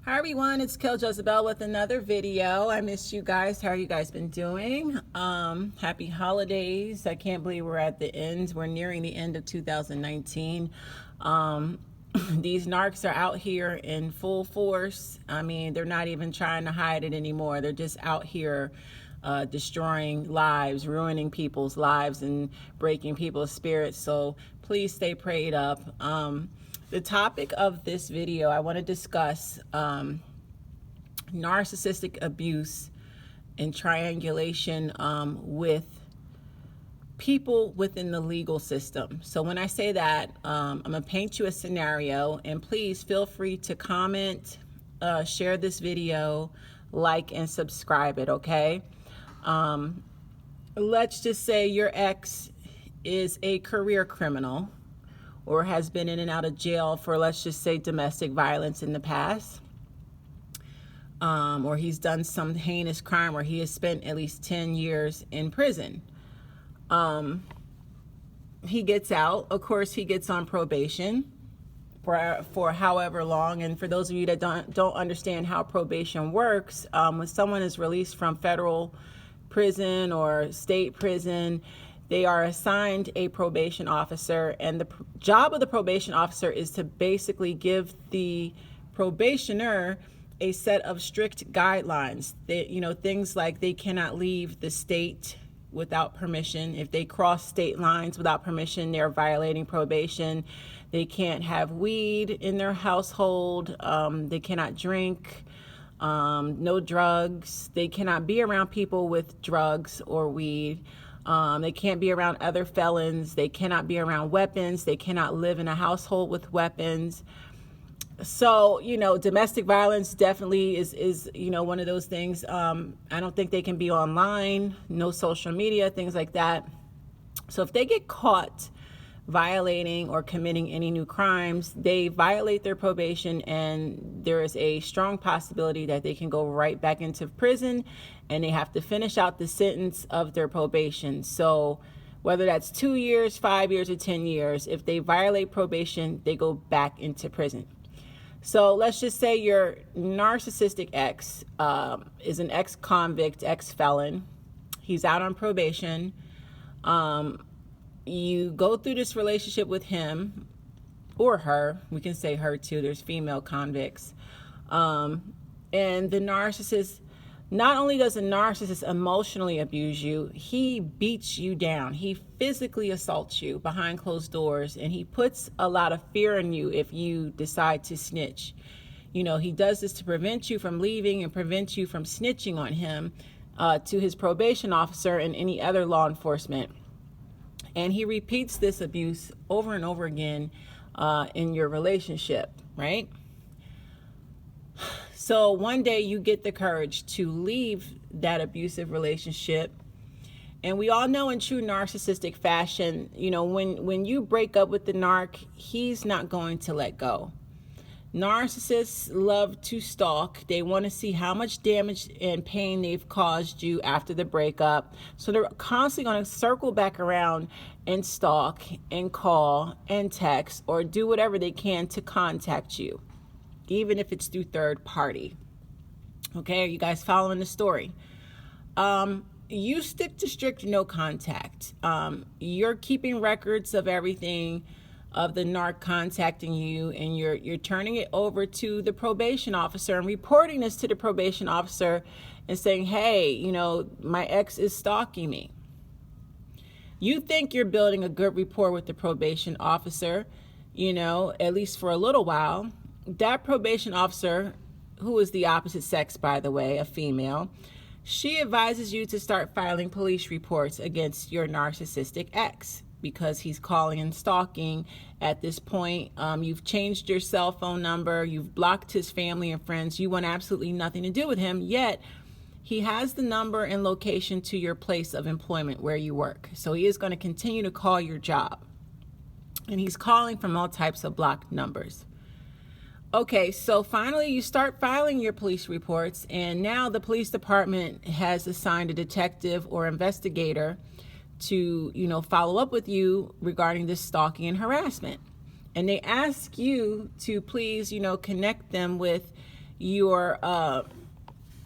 Hi everyone, it's Kill Jezebel with another video. I missed you guys. How are you guys been doing? Happy holidays. I can't believe we're at the end. We're nearing the end of 2019. These narcs are out here in full force. I mean, they're not even trying to hide it anymore. They're just out here destroying lives, ruining people's lives, and breaking people's spirits. So please stay prayed up. The topic of this video, I want to discuss narcissistic abuse and triangulation with people within the legal system. So when I say that, I'm going to paint you a scenario, and please feel free to comment, share this video, like, and subscribe it, okay? Let's just say your ex is a career criminal, or has been in and out of jail for, let's just say, domestic violence in the past, or he's done some heinous crime where he has spent at least 10 years in prison. He gets out. Of course, he gets on probation for however long. And for those of you that don't understand how probation works, when someone is released from federal prison or state prison, they are assigned a probation officer, and the job of the probation officer is to basically give the probationer a set of strict guidelines. Things like they cannot leave the state without permission. If they cross state lines without permission, they're violating probation. They can't have weed in their household. They cannot drink. No drugs. They cannot be around people with drugs or weed. They can't be around other felons. They cannot be around weapons. They cannot live in a household with weapons. So, domestic violence definitely is one of those things. I don't think they can be online, no social media, things like that. So if they get caught violating or committing any new crimes, they violate their probation, and there is a strong possibility that they can go right back into prison, and they have to finish out the sentence of their probation. So whether that's 2 years, 5 years, or 10 years, if they violate probation, they go back into prison. So let's just say your narcissistic ex is an ex-convict, ex-felon. He's out on probation. You go through this relationship with him or her. We can say her too. There's female convicts. And the narcissist, not only does a narcissist emotionally abuse you, he beats you down. He physically assaults you behind closed doors, and he puts a lot of fear in you if you decide to snitch. He does this to prevent you from leaving and prevent you from snitching on him to his probation officer and any other law enforcement. And he repeats this abuse over and over again in your relationship, right? So one day you get the courage to leave that abusive relationship. And we all know in true narcissistic fashion, when you break up with the narc, he's not going to let go. Narcissists love to stalk. They want to see how much damage and pain they've caused you after the breakup. So they're constantly going to circle back around and stalk and call and text or do whatever they can to contact you, even if it's through third party. Okay, are you guys following the story? You stick to strict no contact. You're keeping records of everything, of the narc contacting you, and you're turning it over to the probation officer and reporting this to the probation officer and saying, hey, my ex is stalking me. You think you're building a good rapport with the probation officer, at least for a little while. That probation officer, who is the opposite sex, by the way, a female, she advises you to start filing police reports against your narcissistic ex because he's calling and stalking. At this point, you've changed your cell phone number, you've blocked his family and friends, you want absolutely nothing to do with him, yet he has the number and location to your place of employment where you work. So he is going to continue to call your job. And he's calling from all types of blocked numbers. Okay, so finally you start filing your police reports, and now the police department has assigned a detective or investigator to, follow up with you regarding this stalking and harassment. And they ask you to please, connect them with,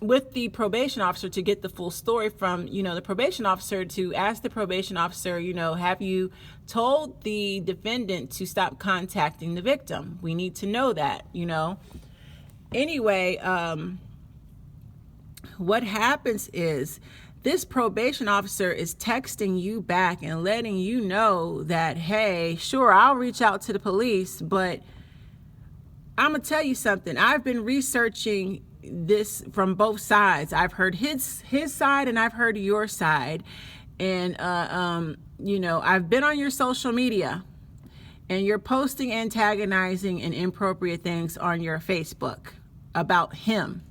with the probation officer to get the full story from, the probation officer, to ask the probation officer, have you told the defendant to stop contacting the victim? We need to know that, Anyway, what happens is this probation officer is texting you back and letting you know that, hey, sure, I'll reach out to the police, but I'm going to tell you something. I've been researching this from both sides. I've heard his side and I've heard your side. And, I've been on your social media and you're posting antagonizing and inappropriate things on your Facebook about him.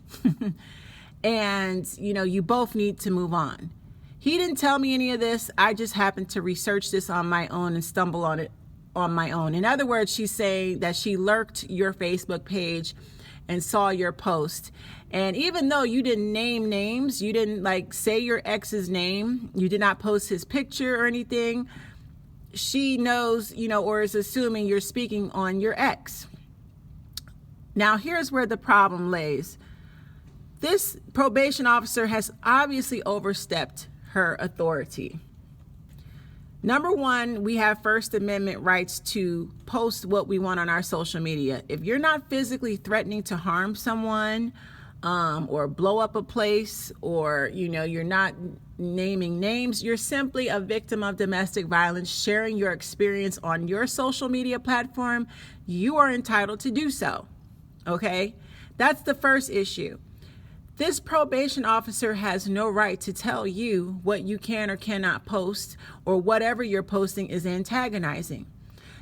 And, you both need to move on. He didn't tell me any of this. I just happened to research this on my own and stumble on it on my own. In other words, she's saying that she lurked your Facebook page and saw your post. And even though you didn't name names, you didn't say your ex's name, you did not post his picture or anything, she knows, or is assuming you're speaking on your ex. Now, here's where the problem lays. This probation officer has obviously overstepped her authority. Number one, we have First Amendment rights to post what we want on our social media. If you're not physically threatening to harm someone or blow up a place, or, you're not naming names, you're simply a victim of domestic violence, sharing your experience on your social media platform, you are entitled to do so. Okay? That's the first issue. This probation officer has no right to tell you what you can or cannot post, or whatever you're posting is antagonizing.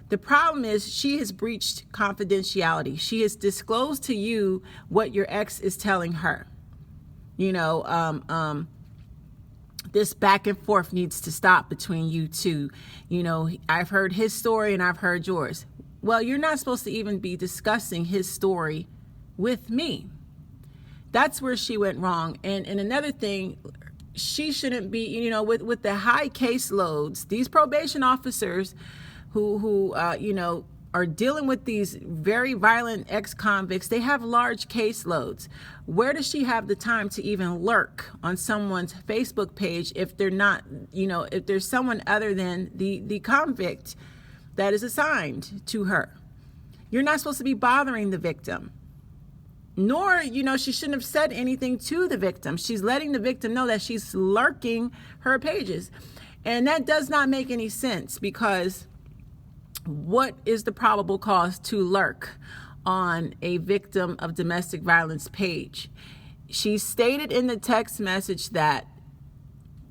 The problem is she has breached confidentiality. She has disclosed to you what your ex is telling her. This back and forth needs to stop between you two. I've heard his story and I've heard yours. Well, you're not supposed to even be discussing his story with me. That's where she went wrong. And another thing, she shouldn't be, with the high caseloads, these probation officers who are dealing with these very violent ex-convicts, they have large caseloads. Where does she have the time to even lurk on someone's Facebook page if they're not, if there's someone other than the convict that is assigned to her? You're not supposed to be bothering the victim. Nor, she shouldn't have said anything to the victim. She's letting the victim know that she's lurking her pages. And that does not make any sense, because what is the probable cause to lurk on a victim of domestic violence page? She stated in the text message that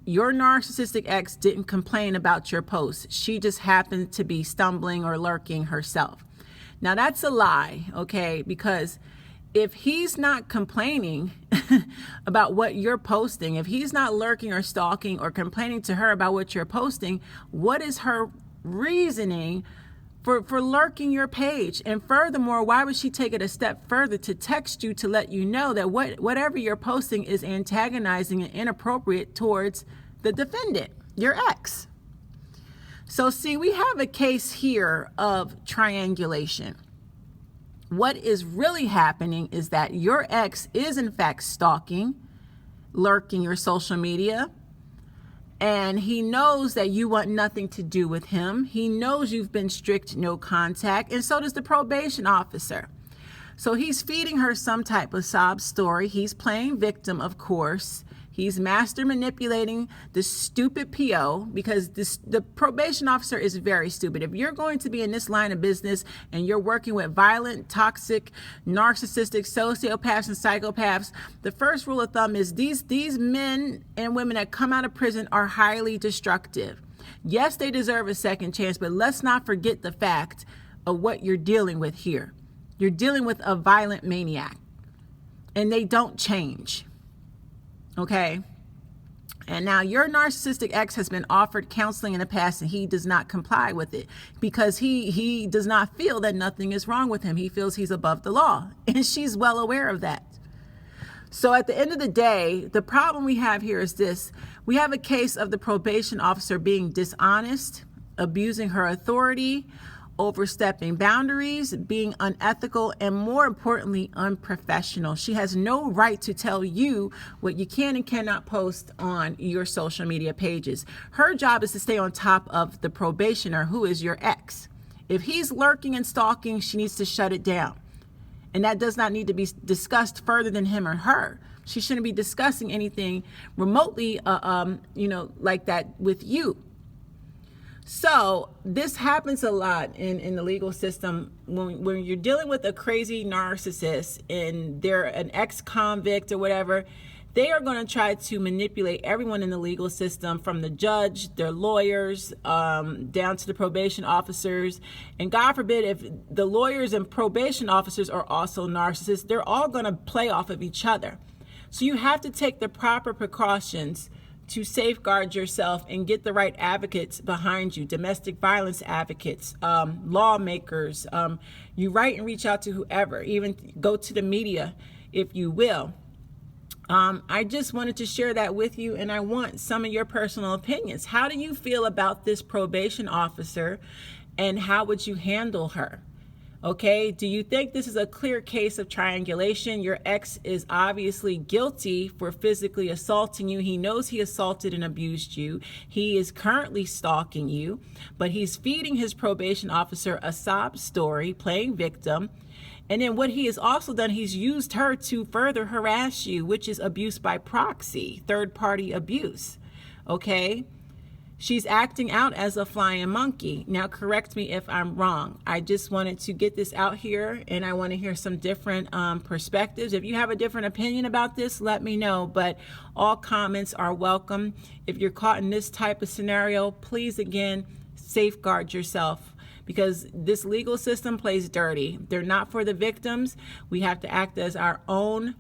your narcissistic ex didn't complain about your post. She just happened to be stumbling or lurking herself. Now, that's a lie, okay? Because if he's not complaining about what you're posting, if he's not lurking or stalking or complaining to her about what you're posting, what is her reasoning for lurking your page? And furthermore, why would she take it a step further to text you to let you know that whatever you're posting is antagonizing and inappropriate towards the defendant, your ex? So see, we have a case here of triangulation. What is really happening is that your ex is in fact stalking, lurking your social media, and he knows that you want nothing to do with him. He knows you've been strict no contact, and so does the probation officer. So he's feeding her some type of sob story. He's playing victim, of course. He's master manipulating the stupid PO, because the probation officer is very stupid. If you're going to be in this line of business and you're working with violent, toxic, narcissistic, sociopaths and psychopaths, the first rule of thumb is these men and women that come out of prison are highly destructive. Yes, they deserve a second chance, but let's not forget the fact of what you're dealing with here. You're dealing with a violent maniac, and they don't change. Okay. And now your narcissistic ex has been offered counseling in the past, and he does not comply with it because he does not feel that nothing is wrong with him. He feels he's above the law, and she's well aware of that. So at the end of the day, the problem we have here is this. We have a case of the probation officer being dishonest, abusing her authority, overstepping boundaries, being unethical, and more importantly, unprofessional. She has no right to tell you what you can and cannot post on your social media pages. Her job is to stay on top of the probationer, who is your ex. If he's lurking and stalking, she needs to shut it down. And that does not need to be discussed further than him or her. She shouldn't be discussing anything remotely, like that with you. So this happens a lot in the legal system when you're dealing with a crazy narcissist and they're an ex-convict or whatever. They are going to try to manipulate everyone in the legal system, from the judge, their lawyers, down to the probation officers. And God forbid if the lawyers and probation officers are also narcissists, they're all going to play off of each other. So you have to take the proper precautions to safeguard yourself and get the right advocates behind you, domestic violence advocates, lawmakers. You write and reach out to whoever, even go to the media if you will. I just wanted to share that with you, and I want some of your personal opinions. How do you feel about this probation officer, and how would you handle her? Okay, do you think this is a clear case of triangulation? Your ex is obviously guilty for physically assaulting you. He knows he assaulted and abused you. He is currently stalking you, but he's feeding his probation officer a sob story, playing victim. And then what he has also done, he's used her to further harass you, which is abuse by proxy, third-party abuse. Okay? She's acting out as a flying monkey. Now, correct me if I'm wrong. I just wanted to get this out here, and I want to hear some different perspectives. If you have a different opinion about this, let me know. But all comments are welcome. If you're caught in this type of scenario, please, again, safeguard yourself, because this legal system plays dirty. They're not for the victims. We have to act as our own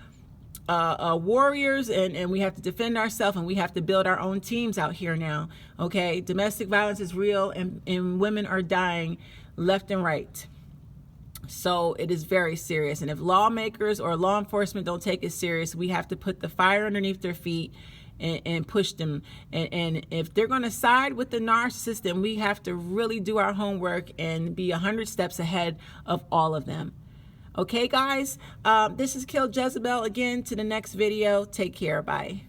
warriors, and we have to defend ourselves, and we have to build our own teams out here now. Okay, domestic violence is real, and women are dying left and right. So it is very serious, and if lawmakers or law enforcement don't take it serious, we have to put the fire underneath their feet and push them. And if they're going to side with the narcissist, then we have to really do our homework and be 100 steps ahead of all of them. Okay, guys, this is Kill Jezebel again. To the next video. Take care. Bye.